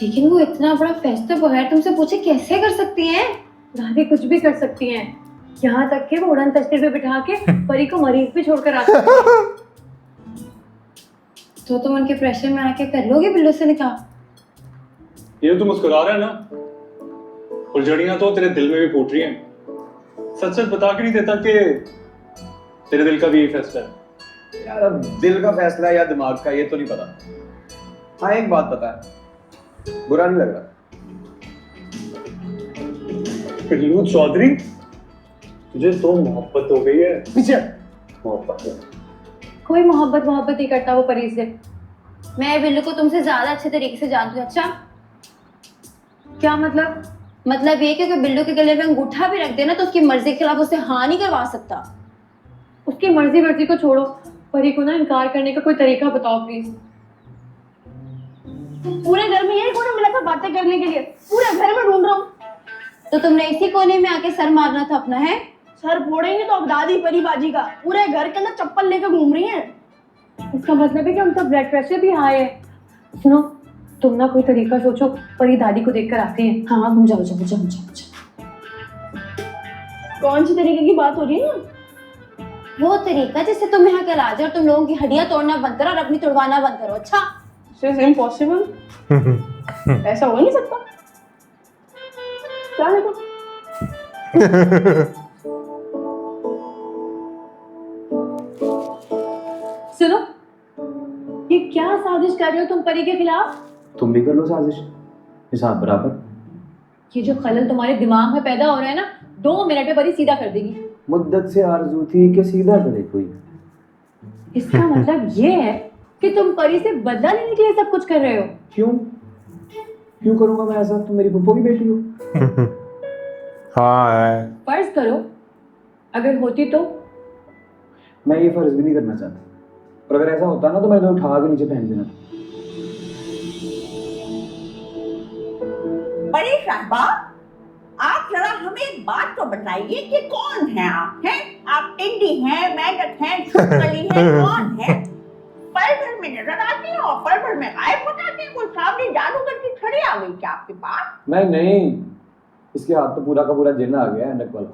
लेकिन वो इतना बड़ा फैसला बगैर तुमसे पूछे कैसे कर सकती हैं? दादी कुछ भी कर सकती हैं, यहाँ तक कि वो उड़न तस्वीर पे बिठा के परी को मरीज पे छोड़कर आ सकती हैं। तो तुम उनके प्रेशर में आके कर लोगे बिल्लू से निकाह? ये तो मुस्कुरा रहा है ना, फुलझड़ियां तो तेरे दिल में भी फूट रही हैं। सच सच बता के नहीं देता कि तेरे दिल का भी यही फैसला है। यार अब दिल का फैसला है या दिमाग का ये तो नहीं पता। हाँ एक बात पता है, बुरा नहीं लग रहा। बिल्लू चौधरी, तुझे तो मोहब्बत हो गई है। पीछे मोहब्बत कोई मोहब्बत नहीं करता वो परी से। मैं बिल्लू को तुमसे ज्यादा अच्छे तरीके से जानती हूँ। अच्छा, क्या मतलब? मतलब ये कि अगर बिल्लू के गले में अंगूठा भी रख देना तो उसकी मर्जी के खिलाफ उसे हाँ नहीं करवा सकता। उसकी मर्जी को छोड़ो, परी को ना इनकार करने का कोई तरीका बताओ प्लीज। पूरे घर में यही कोने मिला था बातें करने के लिए, पूरे घर में ढूंढ रहा हूँ। तो तुमने इसी कोने में आके सर मारना था अपना, है? सर फोड़ेंगे तो अब दादी परी बाजी का पूरे घर के अंदर चप्पल लेकर घूम रही है। इसका मतलब है कि उनका ब्लड प्रेशर भी हाई है। सुनो, तुम ना कोई तरीका सोचो, परी दादी को देखकर आती है। हाँ, तुम जाओ। कौन सी तरीके की बात हो रही है? वो तरीका जिससे तुम यहाँ कल आ जाओ और तुम लोगों की हड्डियां तोड़ना बंद करो और अपनी तुड़वाना बंद करो। अच्छा, This is impossible. ऐसा हो नहीं सकता। क्या है तो? सुनो, ये क्या साजिश कर रहे हो तुम परी के खिलाफ? तुम भी कर लो साजिश, हिसाब बराबर। ये जो खलल तुम्हारे दिमाग में पैदा हो रहा है ना, 2 मिनट में परी सीधा कर देगी। मुद्दत से आरज़ू थी कि सीधा करे कोई। इसका मतलब ये है कि तुम परी से बदला लेने के लिए सब कुछ कर रहे हो। क्यों करूंगा मैं ऐसा? तुम मेरी फुफ्फो की बेटी हो। हाँ है। फर्ज करो अगर होती तो। मैं ये फर्ज भी नहीं करना चाहता, पर अगर ऐसा होता ना तो मैंने उठा के नीचे फेंक देना था। बड़े साहबा, आप जरा हमें एक बात तो बताइए कि कौन है आप? हैं आप टिंडी हैं, मेंढक हैं, छुपकली हैं, कौन है? पल भर में नजर आती है और पल भर में गायब हो जाती है। कोई सामने जादूगर की छड़ी आ गई क्या आपके पास? नहीं, इसके हाथ तो पूरा का पूरा जिन्न आ गया है, ऐनक वाला।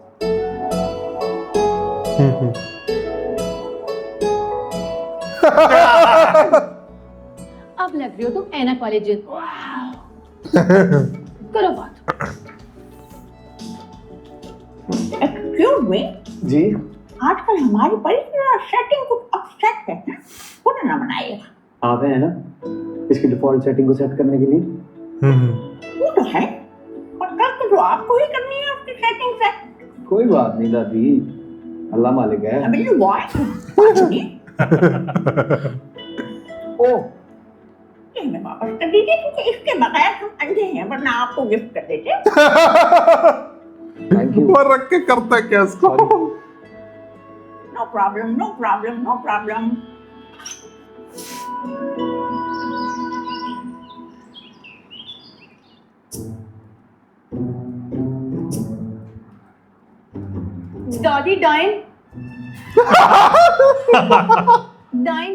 अब लग रही हो तुम ऐनक वाले जिन। करो बात। एक्सक्यूज मी जी आजकल हमारी परिचय सेटिंग कुछ अपसेट है ना? खुद ना बनाइएगा। आप हैं ना इसकी डिफॉल्ट सेटिंग को सेट करने के लिए? वो तो है, और कल तो आपको ही करनी है उसकी सेटिंग सेट। कोई बात नहीं दादी, अल्लाह मालिक है। अभी ये बॉय ओ हमें वापस कर दीजिए, क्योंकि इसके बगैर हम अंधे हैं, वरना आपको गिफ्ट कर देते। Thank you. वो रख के करता क्या इसको? No problem, no problem, no problem. दादी डाइन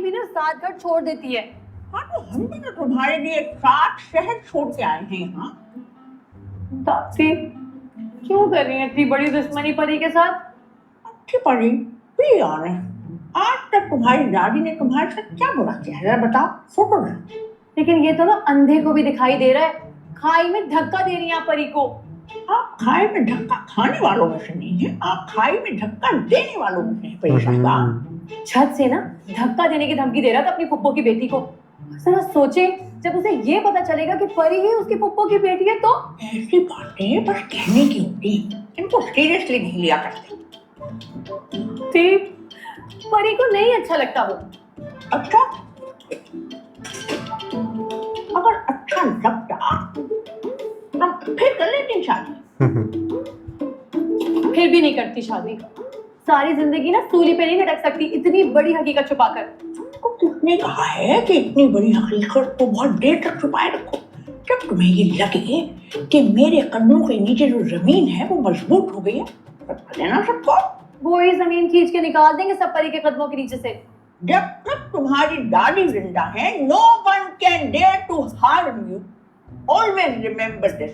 भी ना साथ घर छोड़ देती है। हाँ तो हम भी तो तुम्हारे लिए 7 शहर छोड़ के आए हैं यहाँ। दादी क्यों कर रही है इतनी बड़ी दुश्मनी परी के साथ? अच्छी पड़ी भी यार, आज तक तुम्हारी दादी ने तुम्हारे साथ क्या बुरा किया है बताओ? फोटो है। लेकिन ये तो ना अंधे को भी दिखाई दे रहा है। खाई में धक्का दे रही है आप परी को। आप खाई में धक्का खाने वालों में से नहीं है, आप खाई में धक्का देने वालों में से हैं परी साहबा। छत से ना धक्का देने की धमकी दे रहा था अपनी फुप्पो की बेटी को। जरा सोचे, जब उसे ये पता चलेगा कि परी ही उसकी फुप्पो की बेटी है तो? ऐसी बातें बस कहने की होती हैं, इनको सीरियसली नहीं लिया करते। ठीक, परी को नहीं अच्छा लगता वो। अच्छा, अगर अच्छा लगता तो फिर कर लेती शादी। फिर भी नहीं करती शादी। सारी जिंदगी ना सूली पे नहीं लटक सकती इतनी बड़ी हकीकत छुपाकर। तुमको किसने कहा है कि इतनी बड़ी हकीकत को बहुत देर तक छुपाए रखो? जब तुम्हें ये लगे कि मेरे कदमों के नीचे जो जमीन है वो मजबूत हो गई है, तब लेना सबको। वो ही जमीन खींच के निकाल देंगे सब परी के कदमों के नीचे से। जब तक तुम्हारी दादी जिंदा है, no one can dare to harm you. Always remember this.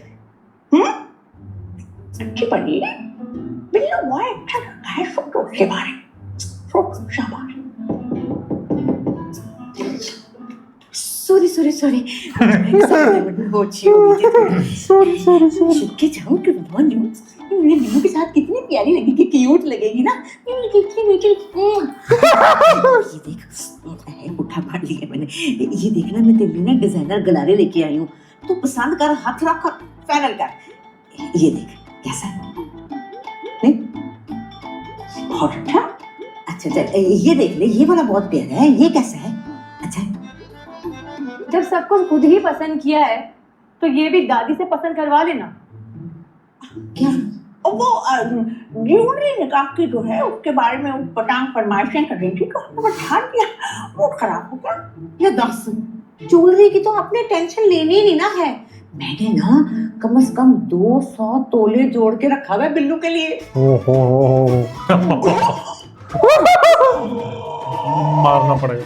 अच्छी बनी है बिल्लू, वो अच्छा लगता है। सोचो उसके बारे में, सोचो शाबाश। सॉरी सॉरी सॉरी बहुत अच्छी हो गई थी। सॉरी चुपके जाऊं कि भगवान जो मेरे बिल्लू के साथ कितनी प्यारी लगेगी, क्यूट लगेगी ना। ये देख उठा फाड़ लिया मैंने। ये देखना, मैं तेरे लिए ना डिजाइनर गलारे लेके आई हूँ, तू पसंद कर, हाथ रख, फाइनल कर। ये देख कैसा है, नहीं बहुत अच्छा। अच्छा चल ये देख ले, ये वाला बहुत प्यारा है। ये कैसा है, अच्छा है। जब सब कुछ खुद ही पसंद किया है तो ये भी दादी से पसंद करवा लेना। क्या और वो ज्वेलरी निकाह की जो है उसके बारे में वो पटांग फरमाइशें कर रही थी, तो उसने बता दिया, मूड खराब हो गया। ये दस ज्वेलरी की तो आपने टेंशन लेनी ही नहीं ना है। मैंने ना कम से कम 200 तोले जोड़ के रखा हुआ है बिल्लू के लिए। मारना पड़ेगा।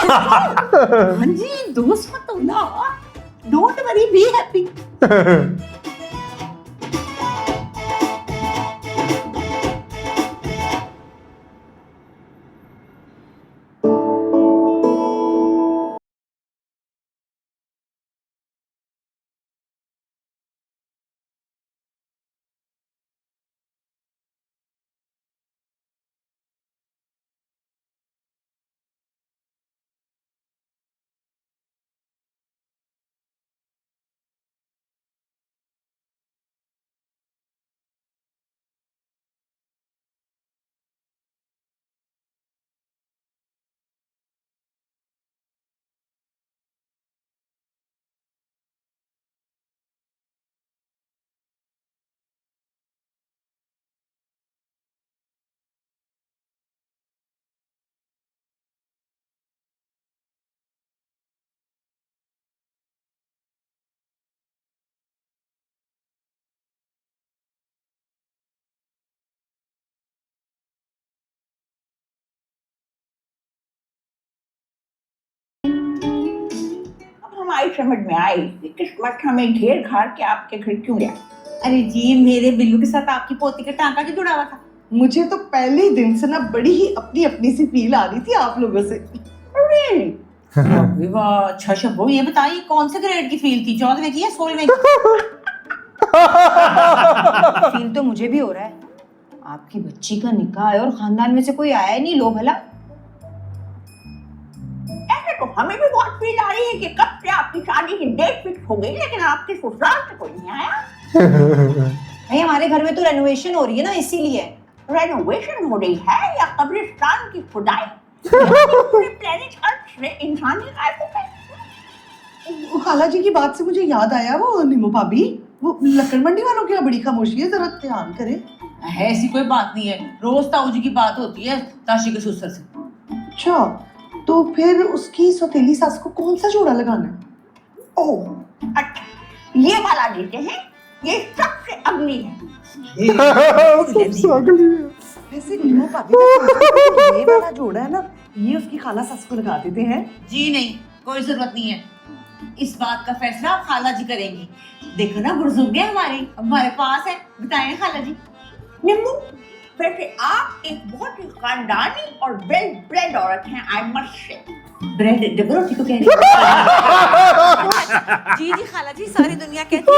हाँ जी 200 तोला। Don't worry, be happy. हमारी समझ में आई कि किस्मत हमें घेर घार के आपके घर क्यों गया। अरे जी, मेरे बिल्लू के साथ आपकी पोती का टांका क्यों जुड़ा हुआ था? मुझे तो पहले ही दिन से ना बड़ी ही अपनी अपनी सी फील आ रही थी आप लोगों से। अरे वाह, अच्छा शब्बो, ये बताइए कौन से ग्रेड की फील थी, 14वीं की या 16वीं की? फील तो मुझे भी हो रहा है। आपकी बच्ची का निकाह है और खानदान में से कोई आया ही नहीं, लो भला। ऐसे तो हमें भी बहुत फील आ रही है कि कब से आपकी शादी की डेट फिक्स हो गई, लेकिन आपके ससुराल से कोई नहीं आया। भाई हमारे घर में तो रेनोवेशन हो रही है ना, इसीलिए। रेनोवेशन हो रही है या कब्रिस्तान की खुदाई? पूरे प्लेनेट अर्थ में इंसान ही गायब हो गए। वो खाला जी की बात से मुझे याद आया, वो नीमू भाभी, वो लकड़ मंडी वालों की यहाँ बड़ी खामोशी है, जरा ध्यान करें। ऐसी कोई बात नहीं है, रोज ताऊ जी की बात होती है ताशी के ससुर से। अच्छा, तो फिर उसकी सौतेली सास को कौन सा जोड़ा लगाना है? ओह अच्छा, ये वाला देते हैं, ये सबसे अगली है। सबसे अगली है। वैसे नीमू भाभी तो ये वाला जोड़ा है ना, ये उसकी खाला सास को लगा देते हैं। जी नहीं, कोई जरूरत नहीं है, इस बात का फैसला आप खाला जी करेंगी। देखो ना बुजुर्ग है हमारे पास है, बताएं खाला जी। निम्बू, वैसे आप एक बहुत ही खानदानी और वेल ब्रेड औरत हैं, I must say. Bread double रोटी को कह रही है। जी जी खाला जी, सारी दुनिया कहती है।